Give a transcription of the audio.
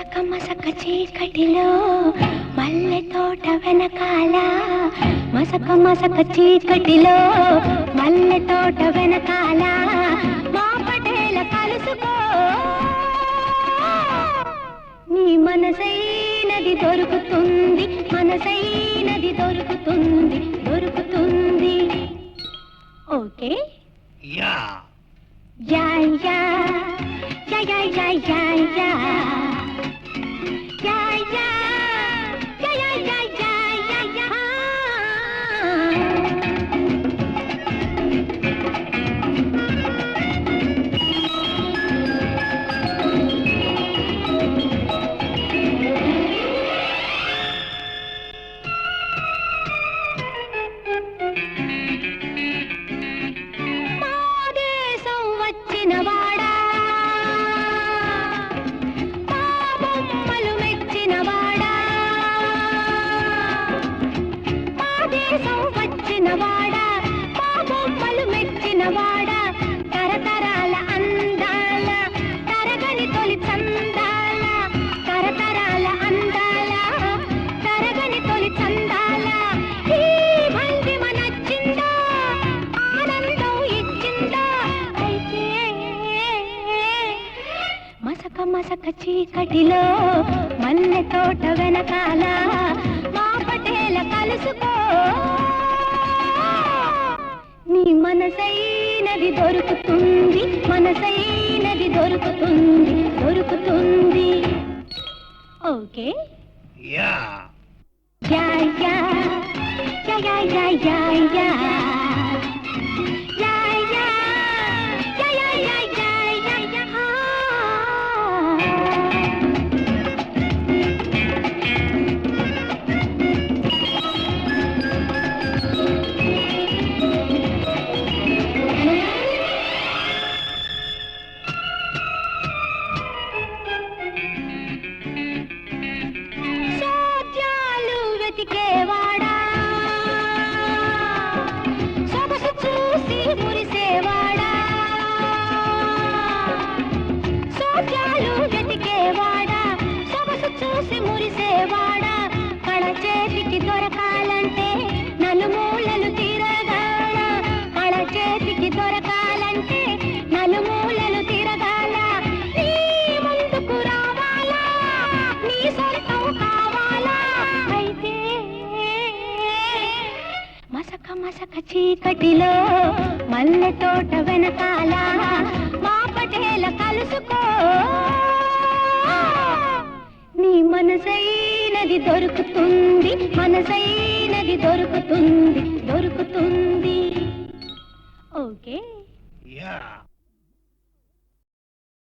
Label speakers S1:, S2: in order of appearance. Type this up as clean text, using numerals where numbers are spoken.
S1: మసక మసక చీకటిలో మల్లె తోట వెనకాల మసక మసక చీకటిలో మల్లె తోట వెనకాల మా పటేల కలుసుకో నీ మనసైనది దొరుకుతుంది మనసైనది దొరుకుతుంది దొరుకుతుంది ఓకే
S2: యా
S1: యా యా యా యా యా యా యా యా యా యా యా యా యా యా మాదేశం వచ్చినవాడా వచ్చినవాడా మా బొమ్మలు మెచ్చినవాడా తరతరాల అందాల తరగని తొలి చందాల తరతరాల అందాల తరగని తొలి చందాల ఈ భంగిమ నచ్చిందా ఆనందం ఇచ్చిందా అయితే మసక మసక చీకటిలో మల్లె తోట వెనకాల మా పటేల కలుసుకో నీ మనసైనది దొరుకుతుంది మనసైనది దొరుకుతుంది దొరుకుతుంది ఓకే
S2: యా
S1: యా యా యా యా యా యా యా యా యా యా యా యా యా యా సోద్యాలు వెతికేవాడా సొగసు చూసి మురిసేవాడా సోద్యాలు వెతికేవాడా సొగసు చూసి మురిసేవాడా కళ చేతికి దొరకాలంటే నలుమూలలు తిరగాల కళ చేతికి దొరకాలంటే నలుమూలలు తిరగాల నీ ముందుకు రావాలా నీ సొంతం కావాలా అయితే మసక మసక చీకటిలో మల్లె తోట వెనకాల మా పటేల కలుసుకో నీ మనసైనది దొరుకుతుంది మనసైనది దొరుకుతుంది దొరుకుతుంది ఓకే
S2: యా